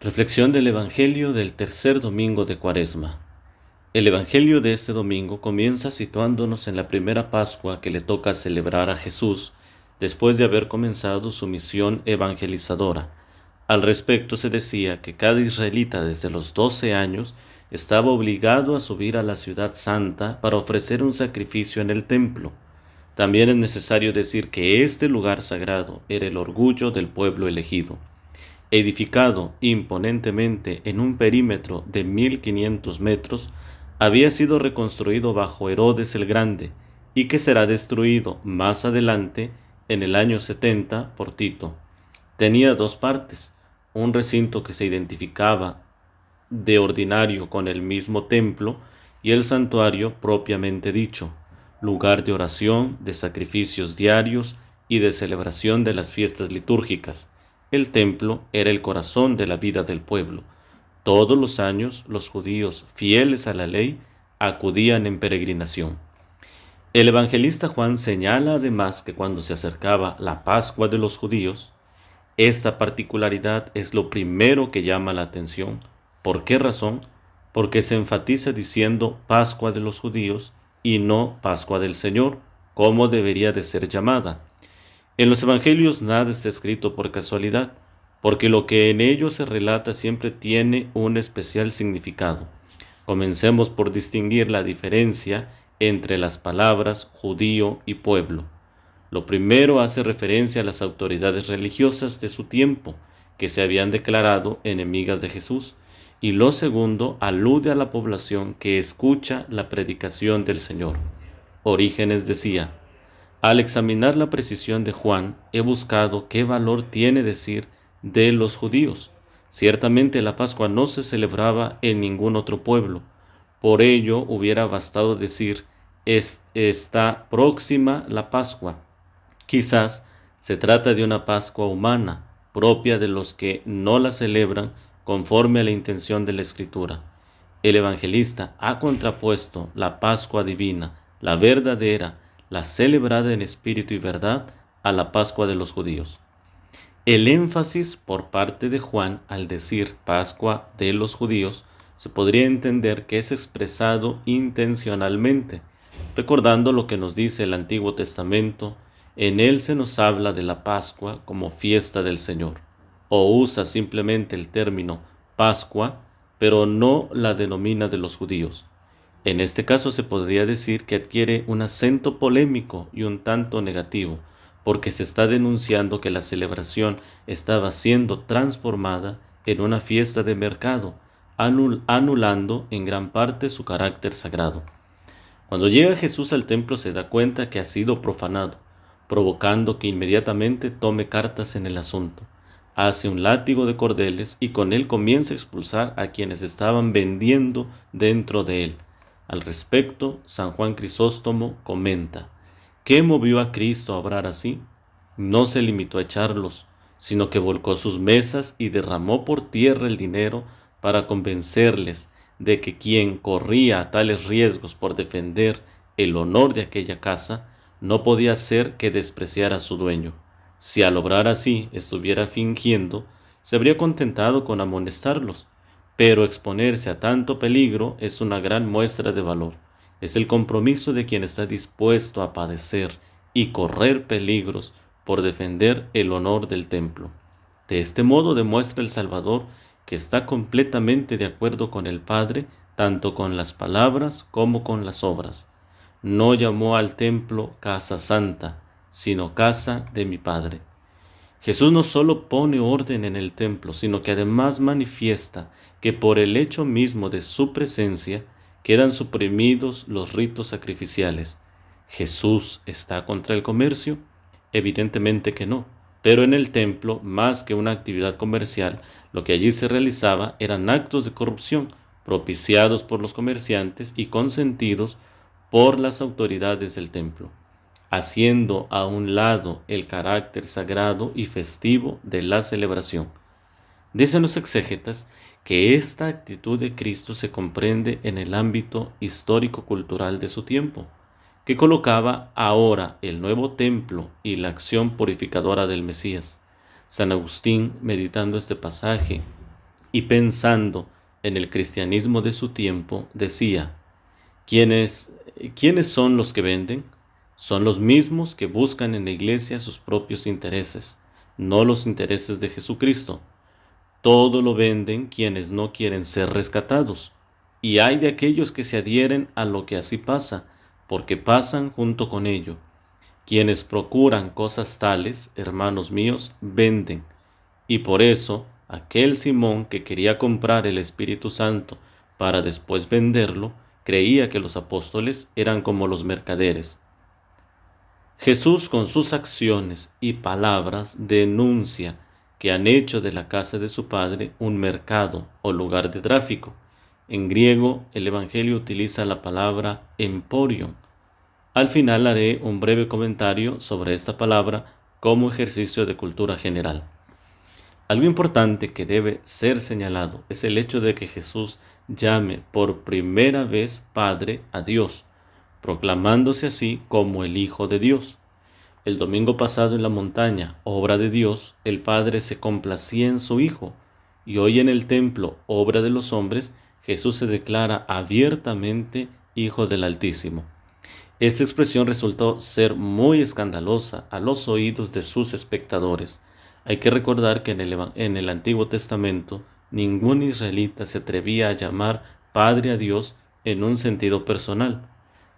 Reflexión del Evangelio del tercer domingo de Cuaresma. El Evangelio de este domingo comienza situándonos en la primera Pascua que le toca celebrar a Jesús después de haber comenzado su misión evangelizadora. Al respecto se decía que cada israelita desde los 12 años estaba obligado a subir a la ciudad santa para ofrecer un sacrificio en el templo. También es necesario decir que este lugar sagrado era el orgullo del pueblo elegido. Edificado imponentemente en un perímetro de 1500 metros, había sido reconstruido bajo Herodes el Grande y que será destruido más adelante en el año 70 por Tito. Tenía dos partes, un recinto que se identificaba de ordinario con el mismo templo y el santuario propiamente dicho, lugar de oración, de sacrificios diarios y de celebración de las fiestas litúrgicas. El templo era el corazón de la vida del pueblo. Todos los años los judíos, fieles a la ley, acudían en peregrinación. El evangelista Juan señala además que cuando se acercaba la Pascua de los judíos, esta particularidad es lo primero que llama la atención. ¿Por qué razón? Porque se enfatiza diciendo Pascua de los judíos y no Pascua del Señor, como debería de ser llamada. En los evangelios nada está escrito por casualidad, porque lo que en ellos se relata siempre tiene un especial significado. Comencemos por distinguir la diferencia entre las palabras judío y pueblo. Lo primero hace referencia a las autoridades religiosas de su tiempo, que se habían declarado enemigas de Jesús, y lo segundo alude a la población que escucha la predicación del Señor. Orígenes decía: al examinar la precisión de Juan, he buscado qué valor tiene decir de los judíos. Ciertamente la Pascua no se celebraba en ningún otro pueblo. Por ello hubiera bastado decir, está próxima la Pascua. Quizás se trata de una Pascua humana, propia de los que no la celebran conforme a la intención de la Escritura. El evangelista ha contrapuesto la Pascua divina, la verdadera, la celebrada en espíritu y verdad, a la Pascua de los judíos. El énfasis por parte de Juan al decir Pascua de los judíos se podría entender que es expresado intencionalmente, recordando lo que nos dice el Antiguo Testamento. En él se nos habla de la Pascua como fiesta del Señor, o usa simplemente el término Pascua, pero no la denomina de los judíos. En este caso se podría decir que adquiere un acento polémico y un tanto negativo, porque se está denunciando que la celebración estaba siendo transformada en una fiesta de mercado, anulando en gran parte su carácter sagrado. Cuando llega Jesús al templo se da cuenta que ha sido profanado, provocando que inmediatamente tome cartas en el asunto. Hace un látigo de cordeles y con él comienza a expulsar a quienes estaban vendiendo dentro de él. Al respecto, San Juan Crisóstomo comenta: ¿qué movió a Cristo a obrar así? No se limitó a echarlos, sino que volcó sus mesas y derramó por tierra el dinero para convencerles de que quien corría tales riesgos por defender el honor de aquella casa no podía hacer que despreciara a su dueño. Si al obrar así estuviera fingiendo, se habría contentado con amonestarlos, pero exponerse a tanto peligro es una gran muestra de valor. Es el compromiso de quien está dispuesto a padecer y correr peligros por defender el honor del templo. De este modo demuestra el Salvador que está completamente de acuerdo con el Padre, tanto con las palabras como con las obras. No llamó al templo casa santa, sino casa de mi Padre. Jesús no solo pone orden en el templo, sino que además manifiesta que por el hecho mismo de su presencia quedan suprimidos los ritos sacrificiales. ¿Jesús está contra el comercio? Evidentemente que no, pero en el templo, más que una actividad comercial, lo que allí se realizaba eran actos de corrupción, propiciados por los comerciantes y consentidos por las autoridades del templo, haciendo a un lado el carácter sagrado y festivo de la celebración. Dicen los exégetas que esta actitud de Cristo se comprende en el ámbito histórico-cultural de su tiempo, que colocaba ahora el nuevo templo y la acción purificadora del Mesías. San Agustín, meditando este pasaje, y pensando en el cristianismo de su tiempo, decía: ¿Quiénes son los que venden? Son los mismos que buscan en la iglesia sus propios intereses, no los intereses de Jesucristo. Todo lo venden quienes no quieren ser rescatados. Y hay de aquellos que se adhieren a lo que así pasa, porque pasan junto con ello. Quienes procuran cosas tales, hermanos míos, venden. Y por eso, aquel Simón que quería comprar el Espíritu Santo para después venderlo, creía que los apóstoles eran como los mercaderes. Jesús, con sus acciones y palabras, denuncia que han hecho de la casa de su Padre un mercado o lugar de tráfico. En griego, el Evangelio utiliza la palabra emporion. Al final haré un breve comentario sobre esta palabra como ejercicio de cultura general. Algo importante que debe ser señalado es el hecho de que Jesús llame por primera vez Padre a Dios, proclamándose así como el Hijo de Dios. El domingo pasado en la montaña, obra de Dios, el Padre se complacía en su Hijo, y hoy en el templo, obra de los hombres, Jesús se declara abiertamente Hijo del Altísimo. Esta expresión resultó ser muy escandalosa a los oídos de sus espectadores. Hay que recordar que en el Antiguo Testamento ningún israelita se atrevía a llamar Padre a Dios en un sentido personal.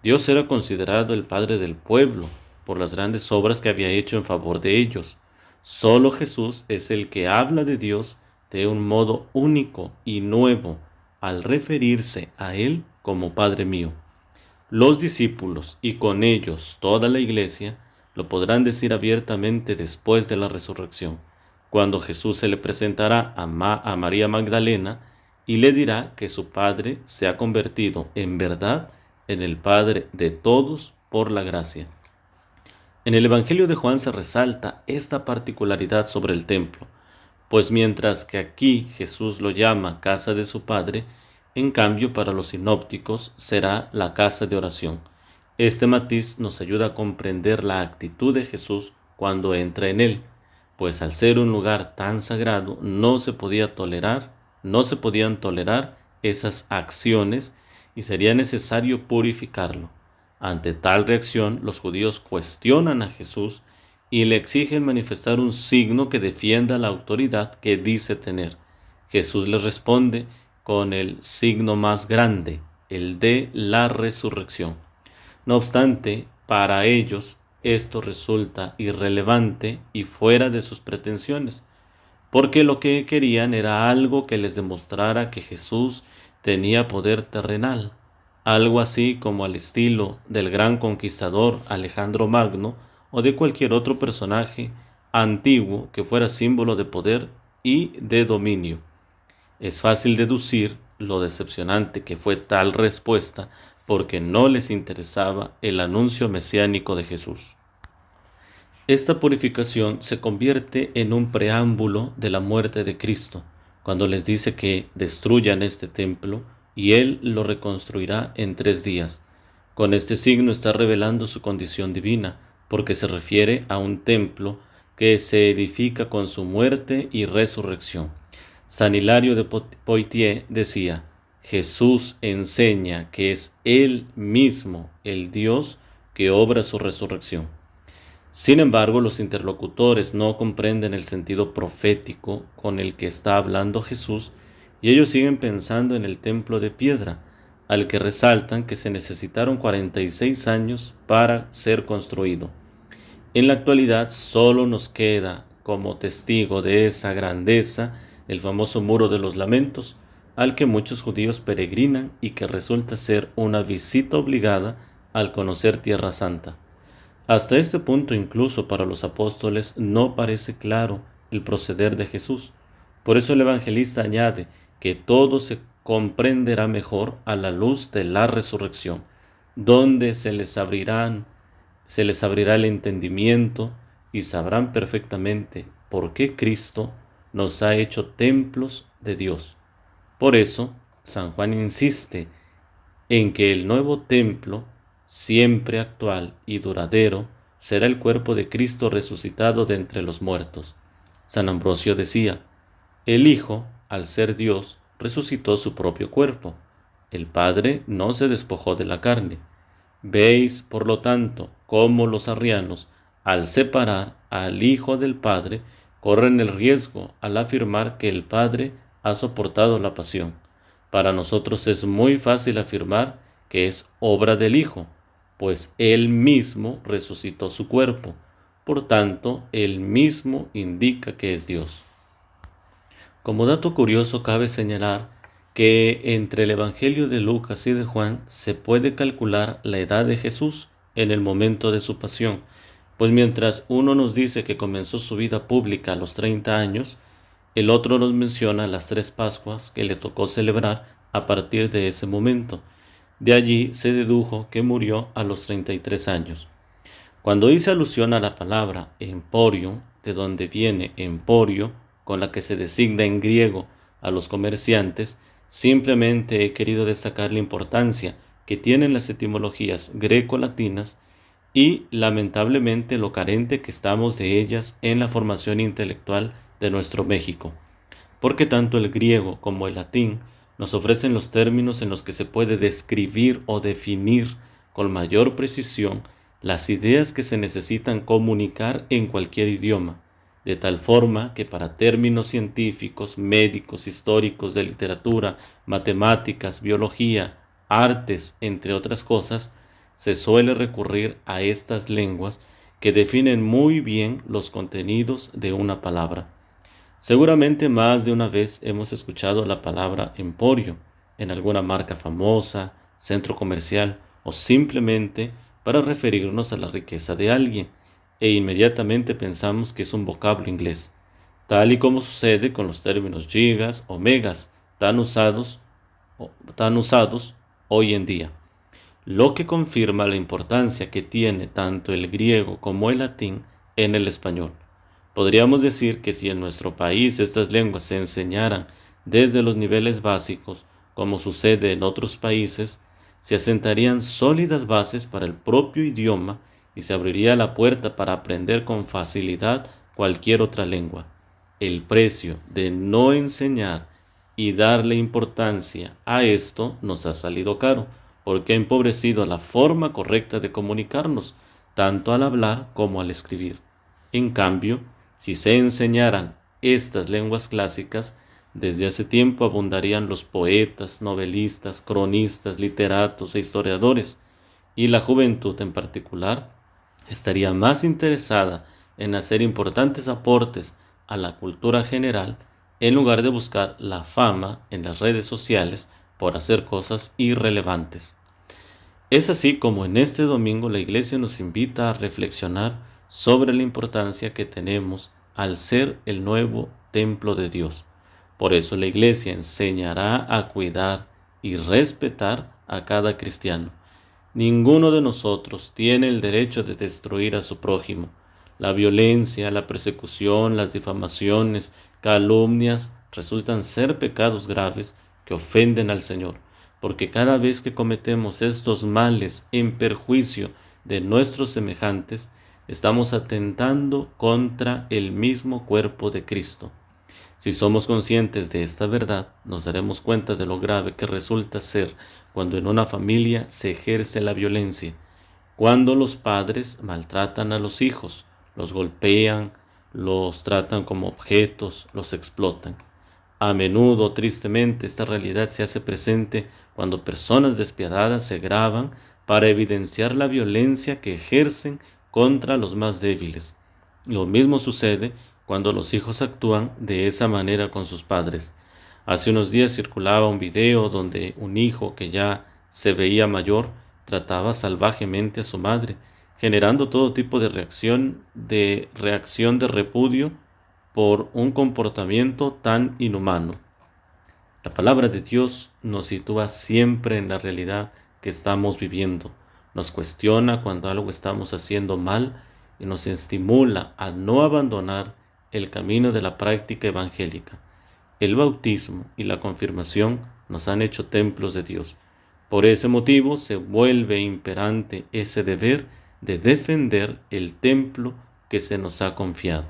Dios era considerado el Padre del pueblo por las grandes obras que había hecho en favor de ellos. Solo Jesús es el que habla de Dios de un modo único y nuevo al referirse a Él como Padre mío. Los discípulos y con ellos toda la iglesia lo podrán decir abiertamente después de la resurrección, cuando Jesús se le presentará a María Magdalena y le dirá que su Padre se ha convertido en verdad en el Padre de todos por la gracia. En el Evangelio de Juan se resalta esta particularidad sobre el templo, pues mientras que aquí Jesús lo llama casa de su Padre, en cambio para los sinópticos será la casa de oración. Este matiz nos ayuda a comprender la actitud de Jesús cuando entra en él, pues al ser un lugar tan sagrado no se podían tolerar esas acciones y sería necesario purificarlo. Ante tal reacción, los judíos cuestionan a Jesús y le exigen manifestar un signo que defienda la autoridad que dice tener. Jesús les responde con el signo más grande, el de la resurrección. No obstante, para ellos esto resulta irrelevante y fuera de sus pretensiones, porque lo que querían era algo que les demostrara que Jesús tenía poder terrenal, algo así como al estilo del gran conquistador Alejandro Magno o de cualquier otro personaje antiguo que fuera símbolo de poder y de dominio. Es fácil deducir lo decepcionante que fue tal respuesta porque no les interesaba el anuncio mesiánico de Jesús. Esta purificación se convierte en un preámbulo de la muerte de Cristo, cuando les dice que destruyan este templo y Él lo reconstruirá en 3 días. Con este signo está revelando su condición divina, porque se refiere a un templo que se edifica con su muerte y resurrección. San Hilario de Poitiers decía: Jesús enseña que es Él mismo el Dios que obra su resurrección. Sin embargo, los interlocutores no comprenden el sentido profético con el que está hablando Jesús y ellos siguen pensando en el templo de piedra, al que resaltan que se necesitaron 46 años para ser construido. En la actualidad solo nos queda como testigo de esa grandeza el famoso Muro de los Lamentos, al que muchos judíos peregrinan y que resulta ser una visita obligada al conocer Tierra Santa. Hasta este punto, incluso para los apóstoles, no parece claro el proceder de Jesús. Por eso el evangelista añade que todo se comprenderá mejor a la luz de la resurrección, donde se les abrirá el entendimiento y sabrán perfectamente por qué Cristo nos ha hecho templos de Dios. Por eso, San Juan insiste en que el nuevo templo, siempre actual y duradero, será el cuerpo de Cristo resucitado de entre los muertos. San Ambrosio decía: el Hijo al ser Dios, resucitó su propio cuerpo. El Padre no se despojó de la carne. Veis, por lo tanto, cómo los arrianos, al separar al Hijo del Padre, corren el riesgo al afirmar que el Padre ha soportado la pasión. Para nosotros es muy fácil afirmar que es obra del Hijo, pues Él mismo resucitó su cuerpo. Por tanto, Él mismo indica que es Dios. Como dato curioso cabe señalar que entre el Evangelio de Lucas y de Juan se puede calcular la edad de Jesús en el momento de su pasión, pues mientras uno nos dice que comenzó su vida pública a los 30 años, el otro nos menciona las 3 Pascuas que le tocó celebrar a partir de ese momento. De allí se dedujo que murió a los 33 años. Cuando hice alusión a la palabra emporio, de donde viene emporio, con la que se designa en griego a los comerciantes, simplemente he querido destacar la importancia que tienen las etimologías greco-latinas y lamentablemente lo carente que estamos de ellas en la formación intelectual de nuestro México, porque tanto el griego como el latín nos ofrecen los términos en los que se puede describir o definir con mayor precisión las ideas que se necesitan comunicar en cualquier idioma, de tal forma que para términos científicos, médicos, históricos, de literatura, matemáticas, biología, artes, entre otras cosas, se suele recurrir a estas lenguas que definen muy bien los contenidos de una palabra. Seguramente más de una vez hemos escuchado la palabra emporio en alguna marca famosa, centro comercial o simplemente para referirnos a la riqueza de alguien, e inmediatamente pensamos que es un vocablo inglés, tal y como sucede con los términos gigas o megas tan usados hoy en día, lo que confirma la importancia que tiene tanto el griego como el latín en el español. Podríamos decir que si en nuestro país estas lenguas se enseñaran desde los niveles básicos, como sucede en otros países, se asentarían sólidas bases para el propio idioma y se abriría la puerta para aprender con facilidad cualquier otra lengua. El precio de no enseñar y darle importancia a esto nos ha salido caro, porque ha empobrecido la forma correcta de comunicarnos, tanto al hablar como al escribir. En cambio, si se enseñaran estas lenguas clásicas, desde hace tiempo abundarían los poetas, novelistas, cronistas, literatos e historiadores, y la juventud en particular estaría más interesada en hacer importantes aportes a la cultura general en lugar de buscar la fama en las redes sociales por hacer cosas irrelevantes. Es así como en este domingo la Iglesia nos invita a reflexionar sobre la importancia que tenemos al ser el nuevo templo de Dios. Por eso la Iglesia enseñará a cuidar y respetar a cada cristiano. Ninguno de nosotros tiene el derecho de destruir a su prójimo. La violencia, la persecución, las difamaciones, calumnias resultan ser pecados graves que ofenden al Señor, porque cada vez que cometemos estos males en perjuicio de nuestros semejantes, estamos atentando contra el mismo cuerpo de Cristo. Si somos conscientes de esta verdad, nos daremos cuenta de lo grave que resulta ser cuando en una familia se ejerce la violencia, cuando los padres maltratan a los hijos, los golpean, los tratan como objetos, los explotan. A menudo, tristemente, esta realidad se hace presente cuando personas despiadadas se graban para evidenciar la violencia que ejercen contra los más débiles. Lo mismo sucede cuando los hijos actúan de esa manera con sus padres. Hace unos días circulaba un video donde un hijo que ya se veía mayor trataba salvajemente a su madre, generando todo tipo de reacción de repudio por un comportamiento tan inhumano. La palabra de Dios nos sitúa siempre en la realidad que estamos viviendo, nos cuestiona cuando algo estamos haciendo mal y nos estimula a no abandonar el camino de la práctica evangélica. El bautismo y la confirmación nos han hecho templos de Dios. Por ese motivo se vuelve imperante ese deber de defender el templo que se nos ha confiado.